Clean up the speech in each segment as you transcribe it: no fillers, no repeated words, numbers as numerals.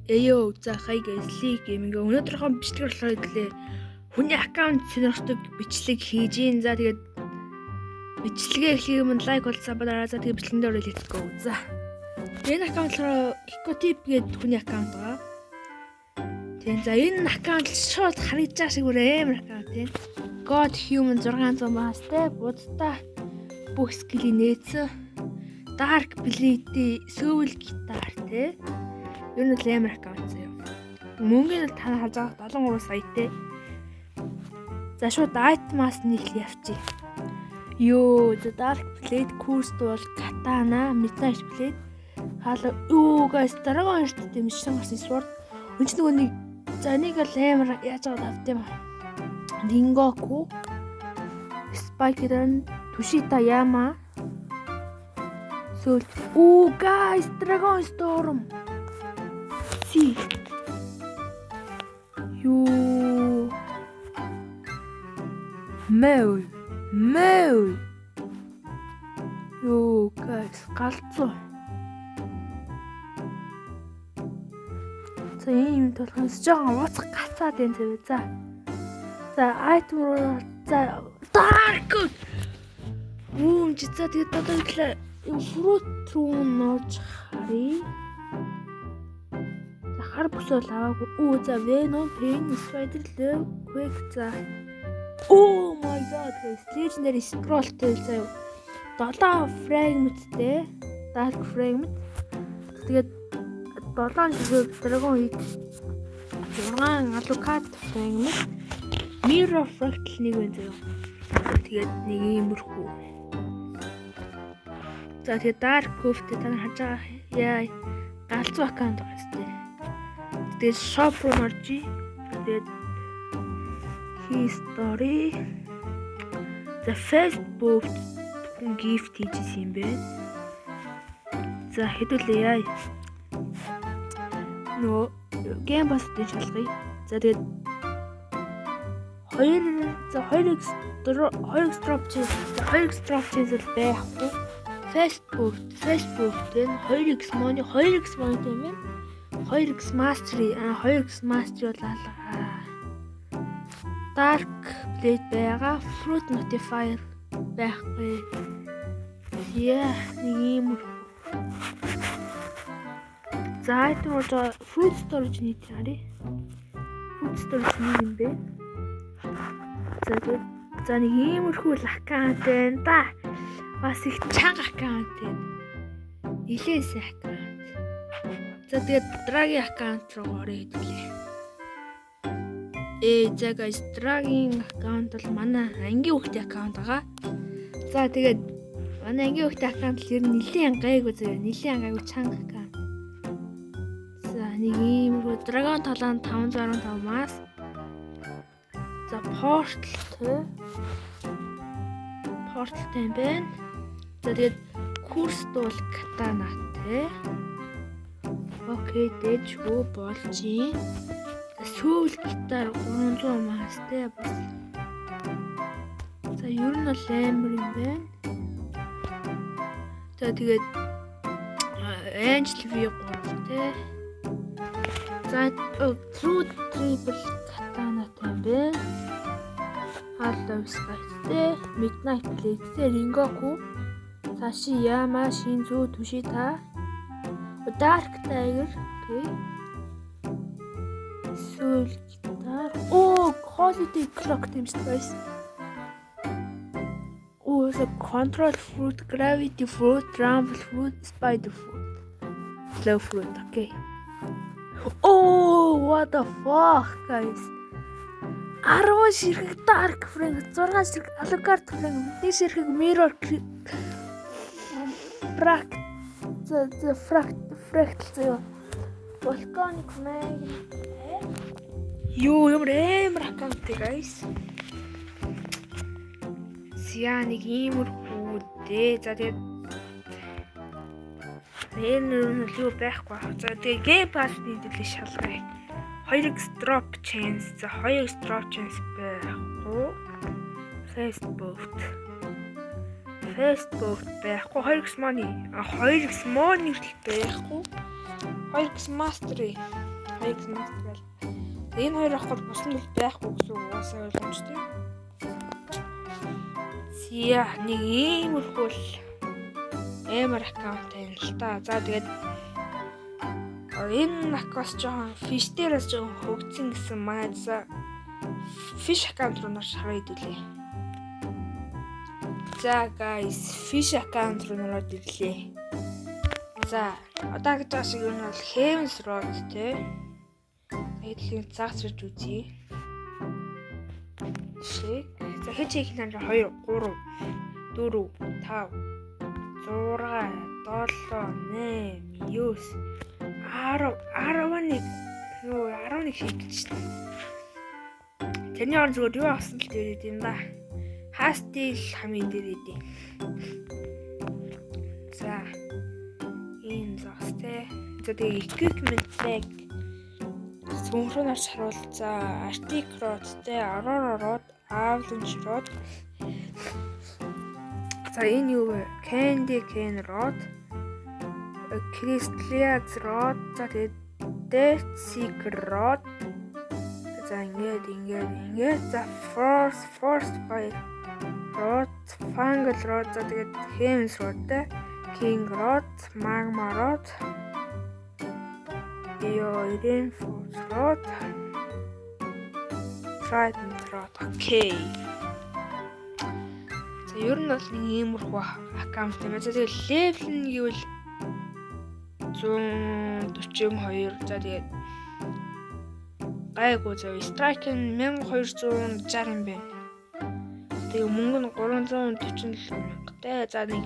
Эё за хай гэслий гейминг өнөөдрийнхөө бичлэг болохоор идлээ. Хүний аккаунт сонирхдаг бичлэг хийж гин. За тэгээд бичлэгээ эхлэх юм лайк болцоо дараа. За тэгээд бичлэгэнд орё let's go. За. Энэ аккаунт болохоор Kikotip гэдэг хүний аккаунт байгаа. Тэгээд за энэ аккаунт шууд харагдаж шиг бүр амар аккаунт тийм. God Human 600 маас те будтай бүх скилийг нээсэн. Dark Blade Soul Guitar те. Юу нэг амар аккаунт заяа. Мөнгөний та харж байгаа 73 саятай. За шууд айтмаас нэг явчих. Ёо, the Dark Blade курс бол Katana, Midnight Blade. Хаалаа юу guys дараагийн хоёрт дэмжсэн гарсан sword. Үн чинь нөгөө нэг за нэг л амар яаж байгаа тавт юм. Ringoku, Spider-Man, Tushita Yama. So, oh guys, Dragon Storm. See. You. Mail. You guys, галзуу. За ийм толгоос жоохон уцах гацаад байна зөө. За item руу за dark. За тэгээд одоо ихлэ fruit руу норж харъя. За хар бүсэл аваагүй. За Venom, Pain, Spider, Love, Quick за. Oh my god, guys. Legendary scroll тэл заяа. 7 fragmentтэй. Dark fragment. Тэгээд 7 шиг Dragon Heat 6 Alucard fragment. Mirror fractal нэг байна заяа. Тэгээд нэг иймэрхүү. За тэгээд Dark Cove-тэй та харж байгаа яа галзуу аккаунт байгаа сте. Тэгээд shop руу оржи. Тэгээд history. За Facebook gift хийжсэн юм бэ. За хэдүүлээ яа. Нөө game pass-тэй шалгая. За тэгээд 2x drop chance байхгүй. Facebook then 2x money тийм ээ. 2x mastery 2x mastery бол алгаа. Dark Blade байгаа. Fruit notifier байхгүй. Яа, нэг юм. За это може fruit storage нэг харъя. Fruit storage нэг юм бэ. За нэг иймэрхүү аккаунт байна да. Бас их чанга аккаунт байна. Нилээ сайн аккаунт. За тэгээд Dragi аккаунт руу орё хэвлээ. За guys Dragi аккаунт бол манай ангийн хүүхдийн аккаунт байгаа. За тэгээд манай ангийн хүүхдийн аккаунт л ер нь нилээ гайгүй зөө. Нилээ гайгүй чанга аккаунт. За нэг иймэрхүү Dragon талаан 515 маас. За Portal юм байна. За тэгээд курс бол Katana те. Окей, дэжгүй болж юм. Soul Guitar 300 маас те бас. За ер нь л амар юм байна. За тэгээд Angel V3 те. За True Triple Katana юм байна. Hello Sky Midnight Blade Ringoku Sashi Yama Shinzo Tushita Dark Tiger okay Soul Guitar Holiday Clock тийм шүү guys. The Control Fruit Gravity Fruit Rumble Fruit Spider Fruit Slow Fruit okay. What the fuck guys. 10 ширхэг Dark Fragment, 6 ширхэг Alucard Fragment, 1 ширхэг Mirror Fractal Volcanic Magnet. Юу ямар аккаунт guys. Сианик иймэрхүү дээ. За тэгээд энэ юу байхгүй. За тэгээд Game Pass-ны төлөв шалгая. 2x drop chance. За 2x drop chance байхгүй. Facebook байхгүй. 2x money. 2x money байхгүй. 2x mastery. Fake Master гэл. Энэ хоёр авах бус нь байхгүй гэсэн угаасаа ойлгомжтой. Зя нэг иймэрхүү амар аккаунт байна л та. За тэгээд энэ аккаунт жоохон fish дээрээс жоохон хөгжсөн гэсэн манай fish аккаунт руу наршараа идэвлээ. За guys, fish аккаунт руу нараад ирлээ. За одоо гэж байгаа шиг энэ бол Heaven's Road те. Эдлийн загсрж үзье. Шиг. За хичээх нь 2 3 4 5 6 7 8 9 10 11 хийчихсэн. Тэрний орон зүгээр юу авсан л дээрээ юм да. Хастил хамгийн дээрээ дээ. За ийм загстэй. За тэгээ equipment bag Сүнхрөнөөс харуул. За Arctic Rod-тэй Aurora Rod, Avalanche Rod. За энэ юу вэ? Candy Cane Rod, Crystalias Rod, за тэгээд Death Seeker Rod. За ингээд за Force Fire Rod, Fungal Rod, за тэгээд Heaven's Rod-тэй King Rod, Magma Rod, Reinforced Rod, Trident Rod. Окей. За ер нь бол нэг иймэрхүү аккаунт юм. За тэгээд левел нь гэвэл 142. За тэгээд гайгүй зав. Strike нь 1260 юм байна. Тэгээд мөнгө нь 347 мянгатай. За нэг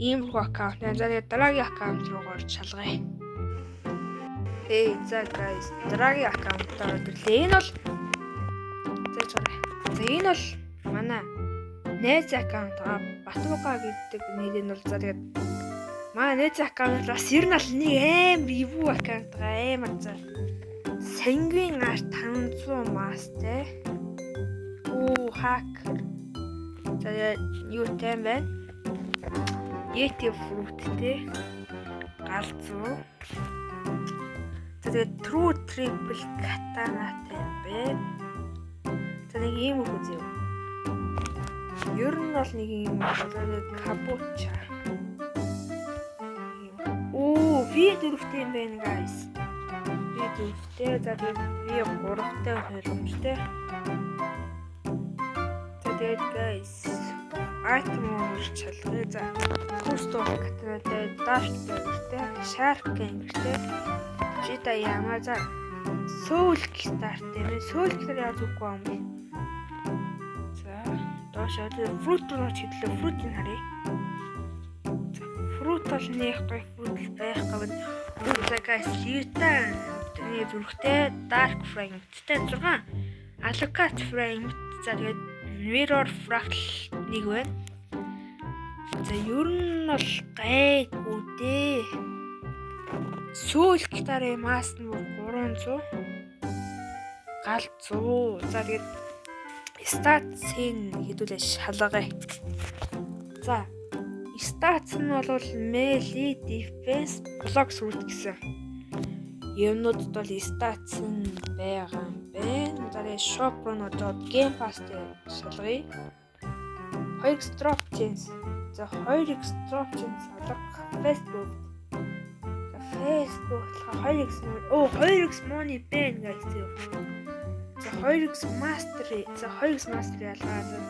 иймэрхүү аккаунт. За тэгээд дараагийн аккаунт руу орж шалгая. За guys, дараагийн аккаунтаар өдөрлөө. Энэ бол за энэ бол манай найз аккаунт Батбука гэдэг нэрийн бол за тэгээд манай найз аккаунт бас ер нь бол нэг амар ивүү аккаунт байгаа. Амар за Sanguine Art 500 мастэй. Hacker. За юу тэм бэ? Yeti fruitтэй. Галзуу. Тэгээд True Triple Katana-тай бэ. За нэг ийм үг үзье. Ер нь бол нэг ийм Kabucha. V4-тэй юм байна guys. V4-тэй, за тэгээд V3-тэй хөрөмжтэй. За тэгээд guys item орч чалгая. За Crystal Katana-тай, Dark Dagger-тэй, Shark Gang-тэй. Жита яамаа за Soul Star-тэй мэ. Soul Star яаж үгүй юм бэ? За доошоо Fruit руу чиглээ. Fruit-ийг харъя. Fruit бол нэг гоё fruit байх гавд. За guys, Lita тэний зүрхтэй Dark Frame-тэй 6 Alucard Frame. За тэгээд Mirror Fractal нэг байна. За ер нь бол гайгүй дээ. Сүүл гитарын мас нь 300 гал 100. За тэгээд статсын хэдүүлээ шалгая. За статс нь бол melee, defense, block сүрт гэсэн юмнуудад бол статс нь байгаа юм байна. За тэгээд shop руу нодод game pass-тэй шалгая. 2x drop chance. За 2x drop chance алга Facebook. Facebook 2x money ban гэсэн юм. За 2x master. За 2x master ялгаа. За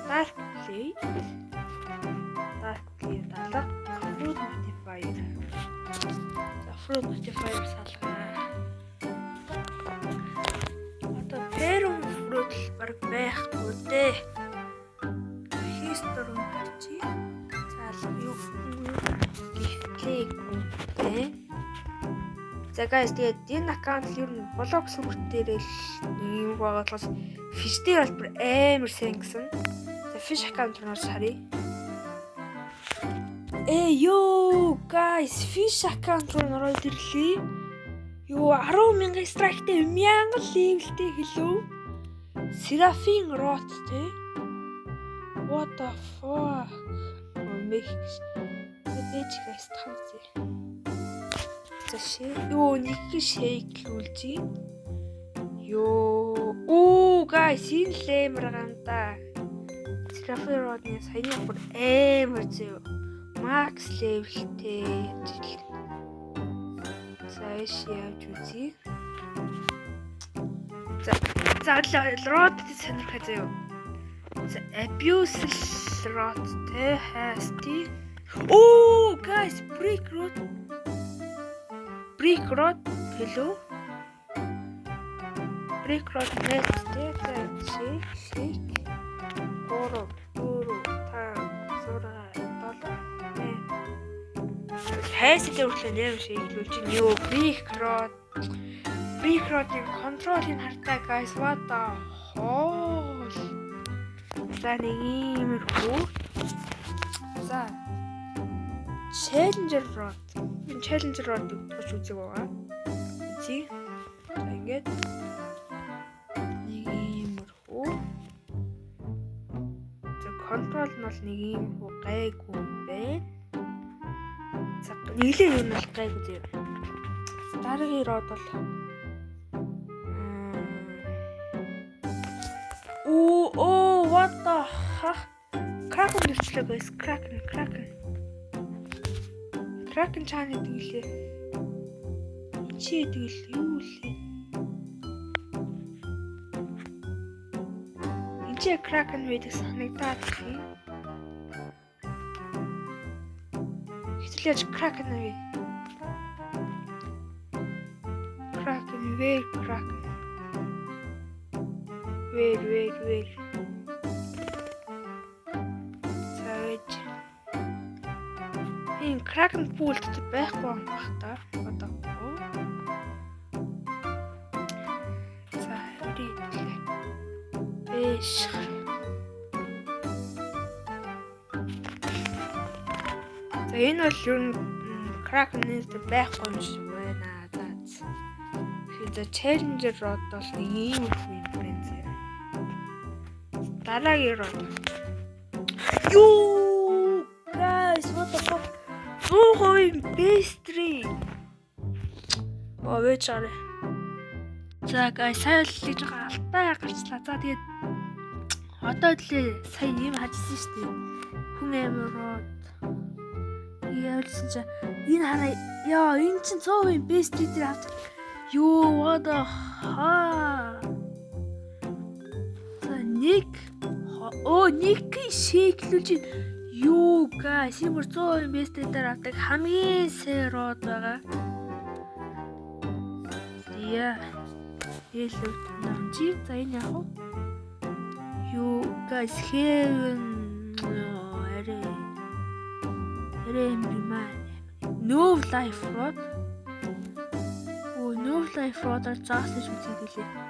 dark play далаа. Fruit notifier. За fruit notifier салгаа. Одоо perum fruit баг байхгүй дээ. History харчи. За юу гихлээ. За guys, тэгээд энэ аккаунт л ер нь блог сүрт дээр л юм байгууллагаас fish дээр бол бүр амар сайн гэсэн. За fish аккаунт руу харъя. Ёо guys, fish аккаунт руу ороод ирлээ. Ёо 10,000 strike-тэй 1000 level-тэй хэлв. Seraphine Rot те. What the fuck? Мэх. Тэгэж guys тахсан. Юу нэг шейк үлжи. Оо guys, энэ лемер гамда. Серафиродны саяны бүр амар зөө. Max levelтэй. За иш явж үзье. За род сонирхоо зөө. За abuse rodтэй hasty. Oh guys, brick rod hello. Brick rod нэттэй shake 3 4 5 6 7 хайстай үргэлж нэр шийдүүлж чинь юу brick rod-ийн контролыг хартаа guys, what the hell. За нэг иймэрхүү. За Challenger rod. Энэ Challenger rod-ыг тууч үзэг байгаа. Үзье. За ингээд нэг иймэрхүү. За контрол нь бол нэг иймэрхүү гайгүй юм байна. За нэглээ юу нь бол гайгүй зөө. Дараагийн rod бол Oh, what the heck? Kraken дэвчлээ guys. Kraken чаана гэдэг лээ. Чи гэдэг л юу лээ? Энд Kraken байдаг санагдаад байна. Хэвлэж Kraken вэ? Kraken. Wait. Savage. Энэ Kraken pool дээр байхгүй юм бах та. Бодохгүй. За, үргэлжлээ. Биш. За, энэ бол ер нь Kraken дээр байхгүй юм шиг байна. За, Challenger rod бол нэг юм юм. Дараагийн род. Юу guys, what the fuck? Суугийн бэстри. Овечаарэ. За guys, сая л хийж байгаа алтаа гарчлаа. За тэгээд одоо длээ сая юм хажсан шүү дээ. Хүн амир род. Яавлсан чи энэ хараа. Яа, энэ чин суугийн бэстри дээр авт. Юу what the ha. Нэг шейклүүлж юу guys, юм 100% бэстээр авдаг хамгийн сайн род байгаа. Яа. Хэлв намжи за энэ яах вэ? Юу guys, heaven No life rod. No life rod-аар заасан үзээд үлээ.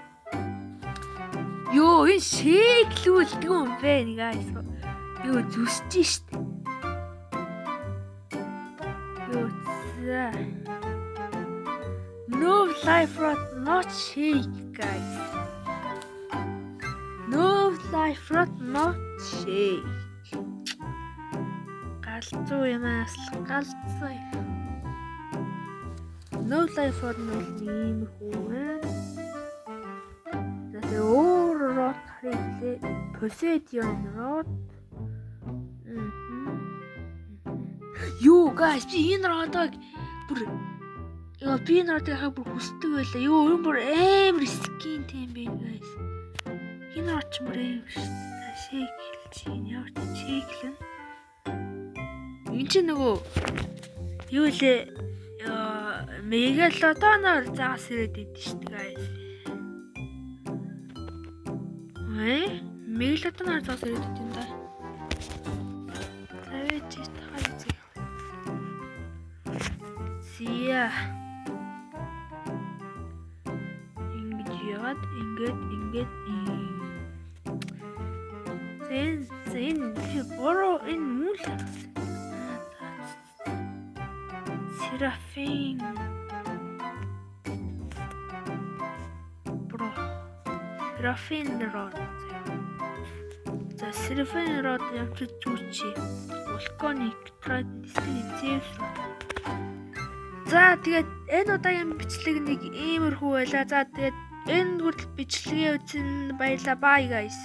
Ёо, энэ шийдлүүлдэг юм бэ guys. Ёо, зүсэж штт. Ёо, за. No life rod not shake guys. No life rod not shake. Галзуу юм галзуу. No life rod нь ийм хүү. Род харилээ. Poseidon rod. Юу guys, би энэ родыг бүр би энэ родыг хаа бүр хүсдэг байлаа. Юу энэ бүр амар скинтэй юм байна guys. Энэ род ч бүр амар шүү дээ. Шейклж ямар ч шейклэн. Энд чи нөгөө юу лээ мегалодоноор заагс ирээд идэв шүү дээ guys. Мегалодоноор заас ирээд идэв юм да. Тавьж тахаа зэ. Зия. Ингэж яагаад ингэж зэн бороо энэ мул Seraphim rod. За Seraphim rod явж зүчи. Volcanic Trident Zeus. За тэгээд энэ удаагийн бичлэг нэг иймэрхүү байлаа. За тэгээд Энэ хүртэл бичлэгээ үзсэн баярлалаа. Bye guys.